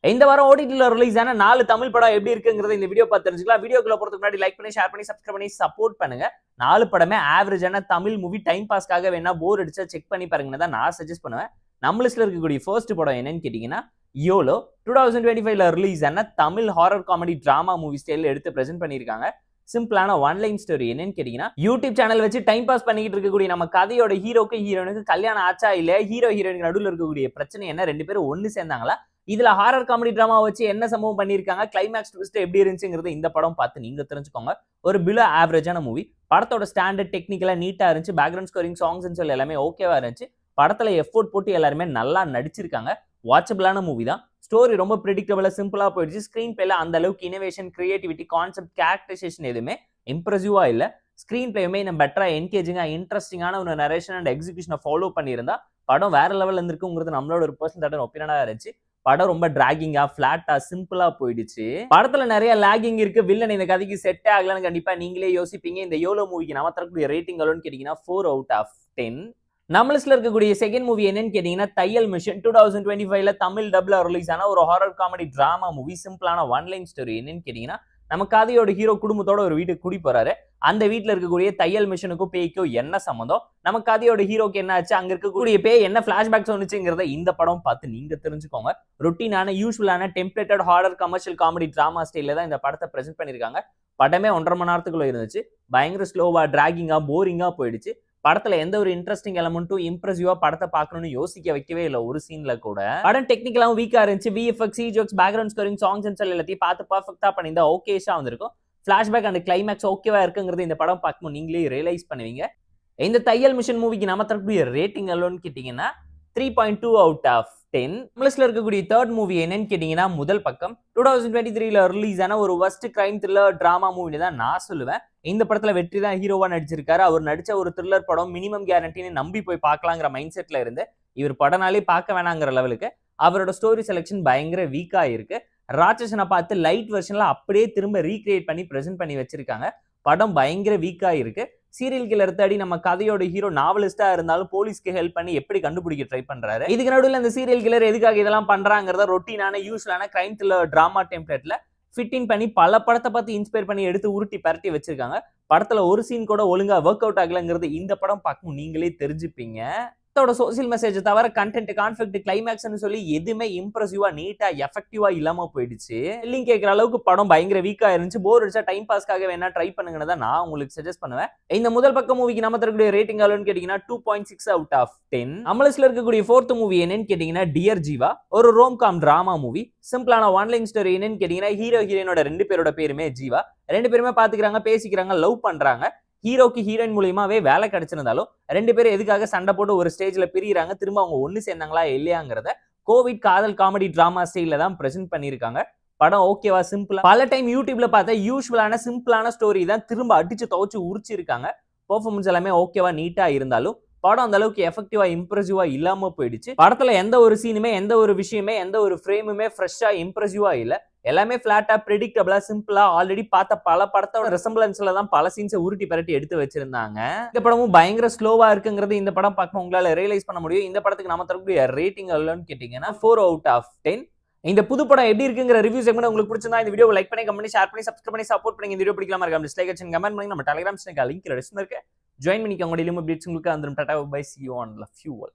இந்த வாரம் ஓடிடில ரிலீஸ் ஆன 4 தமிழ் படம் எப்படி இருக்குங்கறத இந்த வீடியோ பார்த்து தெரிஞ்சுக்கலாம். வீடியோக்குள்ள போறதுக்கு முன்னாடி லைக் பண்ணி, ஷேர் பண்ணி, சப்ஸ்கிரைப் பண்ணி சப்போர்ட் பண்ணுங்க. 4 படமே ஆவரேஜான தமிழ் மூவி டைம் பாஸ்க்காக வேணா போர் அடிச்சா செக் பண்ணி பாருங்கன்னு தான் நான் சஜஸ்ட் பண்ணுவேன். நம்ம லிஸ்ட்ல இருக்கக்கூடிய ஃபர்ஸ்ட் படம் என்னன்னு கேட்டீங்கன்னா யோலோ. 2025ல ரிலீஸ் ஆன Tamil horror comedy drama movie ஸ்டைல்ல எடுத்து பிரசன்ட் பண்ணிருக்காங்க. சிம்பிளான ஒன் லைன் ஸ்டோரி என்னன்னு கேட்டீங்கன்னா, யூடியூப் சேனல் வச்சு டைம் பாஸ் பண்ணிக்கிட்டு இருக்கக்கூடிய நம்ம கதையோட ஹீரோக்கு ஹீரோனுக்கு கல்யாணம் ஆச்சா இல்ல, ஹீரோ ஹீரோயினுக்கு நடுவில் இருக்கக்கூடிய பிரச்சனை என்ன, 2 பேரும் ஒன்னு சேர்ந்தாங்களா, இதுல ஹாரர் காமெடி டிராமா வச்சு என்ன சம்பவம் பண்ணிருக்காங்க, கிளைமேக்ஸ் ட்விஸ்ட் எப்படி இருந்துச்சுங்கிறது இந்த படம் பார்த்து நீங்க தெரிஞ்சுக்கோங்க. ஒரு பிலோ ஆவரேஜான மூவி. படத்தோட ஸ்டாண்டர்ட் டெக்னிக்கலா நீட்டா இருந்துச்சு. பேக்ரவுண்ட் ஸ்கோரிங், சாங்ஸ் சொல்லி எல்லாமே ஓகேவா இருந்துச்சு. படத்துல எஃபோர்ட் போட்டு எல்லாருமே நல்லா நடிச்சிருக்காங்க. வாட்சபிளான மூவி தான். ஸ்டோரி ரொம்ப பிரெடிக்டபிளா சிம்பிளா போயிடுச்சு. ஸ்கிரீன் பிளேல அந்த அளவுக்கு இனோவேஷன், கிரியேட்டிவிட்டி, கான்செப்ட், கேரக்டரைசேஷன் எதுவுமே இம்ப்ரெசிவா இல்ல. ஸ்கிரீன் பிளேயுமே நம்ம பெட்டரா என்கேஜிங்கா இன்ட்ரெஸ்டிங்கான ஒரு நரேஷன் அண்ட் எக்ஸிகியூஷனை ஃபாலோ பண்ணியிருந்தா படம் வேற லெவல்ல இருந்திருக்குங்கிறது நம்மளோட ஒரு பர்சனல் ஒப்பீனியனா இருந்துச்சு. படம் ரொம்ப டிராகிங்கா, பிளாட்டா, சிம்பிளா போயிடுச்சு. படத்துல நிறைய லாகிங் இருக்கு. வில்லன் இந்த கதைக்கு செட் ஆகலன்னு கண்டிப்பா நீங்களே யோசிப்பீங்க. இந்த யோலோ மூவிக்கு நம்ம தரக்கூடிய ரேட்டிங் எவ்வளவுன்னு கேட்டீங்கன்னா 4/10. நம்ம லிஸ்ட்ல இருக்கக்கூடிய செகண்ட் மூவி என்னன்னு கேட்டீங்கன்னா தையல் மிஷன். 2025ல தமிழ் டப்ல ரிலீஸ் ஆன ஒரு ஹாரர் காமெடி டிராமா மூவி. சிம்பிளான ஒன் லைன் ஸ்டோரி என்னன்னு கேட்டீங்கன்னா, நம்ம கதையோட ஹீரோ குடும்பத்தோட ஒரு வீட்டுக்கு குடி போறாரு. அந்த வீட்டுல இருக்கக்கூடிய தையல் மிஷனுக்கும் பேய்க்கும் என்ன சம்பந்தம், நம்ம கதையோட ஹீரோக்கு என்ன ஆச்சு, அங்க இருக்கக்கூடிய பேய் என்ன பிளாஷ்பேக் சொன்னுச்சுங்கிறத இந்த படம் பார்த்து நீங்க தெரிஞ்சுக்கோங்க. ரொட்டீனான, யூஸ்வலான, templated horror commercial comedy drama ஸ்டைல்ல தான் இந்த படத்தை பிரசென்ட் பண்ணிருக்காங்க. படமே 1.5 மணி நேரத்துக்குள்ள இருந்துச்சு. பயங்கர ஸ்லோவா, டிராகிங்கா, போரிங்கா போயிடுச்சு. படத்துல எந்த ஒரு இன்ட்ரெஸ்டிங் எலமெண்ட்டும் இம்ப்ரெசிவா படத்தை பார்க்கணும்னு யோசிக்க வைக்கவே இல்லை ஒரு சீன்ல கூட. படம் டெக்னிக்கலாவும் வீக்கா இருந்துச்சு. VFX, jokes, background scoring, songs எல்லாத்தையும் பார்த்து பர்ஃபெக்ட்டா பண்ணியிருந்தா ஓகேஷா வந்திருக்கும். பிளாஷ்பேக் அண்ட் கிளைமேக்ஸ் ஓகேவா இருக்குங்கிறது இந்த படம் பார்க்கும்போது நீங்களே ரியலைஸ் பண்ணுவீங்க. இந்த தையல் மிஷன் மூவிக்கு நம்ம தரக்கூடிய ரேட்டிங் எவ்வளோன்னு கேட்டீங்கன்னா 3.2/10. நம்மள இருக்கக்கூடிய தேர்ட் மூவி என்னன்னு கேட்டீங்கன்னா முதல் பக்கம். 2023ல ரிலீஸ் ஆன ஒரு வர்ஸ்ட் கிரைம் த்ரில்லர் டிராமா மூவின்னு தான் நான் சொல்லுவேன். இந்த படத்துல வெற்றி தான் ஹீரோவா நடிச்சிருக்காரு. அவர் நடிச்ச ஒரு த்ரில்லர் படம் மினிமம் கேரண்டின்னு நம்பி போய் பார்க்கலாங்கிற மைண்ட் செட்ல இருந்து இவர் படனாலே பார்க்க வேணாங்கிற லெவலுக்கு அவரோட ஸ்டோரி செலெக்ஷன் பயங்கர வீக்கா இருக்கு. ராட்சசனை பார்த்து லைட் வெர்ஷன்ல அப்படியே திரும்ப ரீக்ரியேட் பண்ணி பிரசென்ட் பண்ணி வச்சிருக்காங்க. படம் பயங்கர வீக்கா இருக்கு. சீரியல் கில்லர் தேடி நம்ம கதையோட ஹீரோ நாவலிஸ்டா இருந்தாலும் போலீஸ்க்கு ஹெல்ப் பண்ணி எப்படி கண்டுபிடிக்க ட்ரை பண்றாரு. இதுக்கு நடுவில் இந்த சீரியல் கில்லர் எதுக்காக இதெல்லாம் பண்றாங்கிறத ரொட்டீனான, யூஸ்வலான கிரைம் த்ரில்லர் டிராமா டெம்ப்ளேட்ல ஃபிட்டிங் பண்ணி பல படத்தை பார்த்து இன்ஸ்பயர் பண்ணி எடுத்து உருட்டி பரட்டி வச்சிருக்காங்க. படத்துல ஒரு சீன் கூட ஒழுங்கா ஒர்க் அவுட் ஆகலங்கிறது இந்த படம் பார்க்கும் நீங்களே தெரிஞ்சுப்பீங்க. சோசியல் மெசேஜ் தவிர கண்டென்ட், கான்ஃபிளிக்ட், கிளைமேக்ஸ்னு சொல்லி எதுவுமே இம்ப்ரெசிவா, நீட்டா, எஃபெக்டிவா இல்லாம போயிடுச்சு. இல்லைங்க கேட்கிற அளவுக்கு படம் பயங்கர வீக்கா இருந்துச்சு. போர் அடிச்சா டைம் பாஸ்க்காக வேணா ட்ரை பண்ணுங்கன்னு தான் நான் உங்களுக்கு சஜஸ்ட் பண்ணுவேன். இந்த முதல் பக்க மூவிக்கு நம்ம தரக்கூடிய ரேட்டிங் எவ்வளவுன்னு கேட்டீங்கன்னா 2.6/10. நம்ம லிஸ்ட்ல இருக்கக்கூடிய ஃபோர்த் மூவி என்னன்னு கேட்டீங்கன்னா டியர் ஜீவா. ஒரு ரோம்காம் டிராமா மூவி. சிம்பிளான ஒன் லைன் ஸ்டோரி என்னன்னு கேட்டீங்கன்னா, ஹீரோ ஹீரோயினோட 2 பேரோட பேருமே ஜீவா. 2 பேருமே பாத்துக்கிறாங்க, பேசிக்கிறாங்க, லவ் பண்றாங்க. ஹீரோக்கு ஹீரோயின் மூலியமாவே வேலை கிடைச்சிருந்தாலும் 2 பேரும் எதுக்காக சண்டை போட்டு ஒரு ஸ்டேஜ்ல பிரியிறாங்க, திரும்ப அவங்க ஒண்ணு சேர்ந்தாங்களா இல்லையாங்கிறத கோவிட் காதல் காமெடி டிராமா ஸ்டைல்ல தான் பிரசென்ட் பண்ணிருக்காங்க. படம் ஓகேவா, சிம்பிளா, பல டைம் யூடியூப்ல பார்த்த யூஸ்வலான சிம்பிளான ஸ்டோரி தான் திரும்ப அடிச்சு துவச்சு உரிச்சிருக்காங்க. பெர்ஃபார்மன்ஸ் எல்லாமே ஓகேவா, நீட்டா இருந்தாலும் படம் அந்த அளவுக்கு எஃபெக்டிவா, இம்ப்ரெசிவா இல்லாம போயிடுச்சு. படத்துல எந்த ஒரு சீனுமே, எந்த ஒரு விஷயமே, எந்த ஒரு ஃப்ரேமுமே ஃப்ரெஷ்ஷா, இம்ப்ரெசிவா இல்ல. எல்லாமே பிளாட்டா, பிரெடிக்டபிளா, சிம்பிளா, ஆல்ரெடி பார்த்த பல படத்தோட ரெசம்பிளன்ஸ்ல தான் பல சீன்ஸை உருட்டி பரட்டி எடுத்து வச்சிருந்தாங்க. இந்த படமும் பயங்கர ஸ்லோவா இருக்குங்கிறது இந்த படம் பார்க்க உங்களால ரியலைஸ் பண்ண முடியும். இந்த படத்துக்கு நம்ம தரக்கூடிய ரேட்டிங் எவ்வளவுன்னு கேட்டீங்கன்னா 4/10. இந்த புது படம் எப்படி இருக்குங்கிற ரிவ்யூ செக்மெண்ட் உங்களுக்கு பிடிச்சிருந்தா இந்த வீடியோ லைக் பண்ணி, கமெண்ட் பண்ணி, ஷேர் பண்ணி, சப்ஸ்கிரைப் பண்ணி சப்போர்ட் பண்ணி. இந்த வீடியோ பிடிக்கலாமா இருக்கா டிஸ்லைக் அடிச்சு கமெண்ட் பண்ணி. நம்ம டெலிகிராம் சேனல் லிங்க் டிஸ்கிரிப்ஷன்ல இருக்கு. ஜாயின் பண்ணிக்கோங்க. டெய்லி அப்டேட்ஸ் உங்களுக்கு வந்துரும். Tata bye, see you on love you all.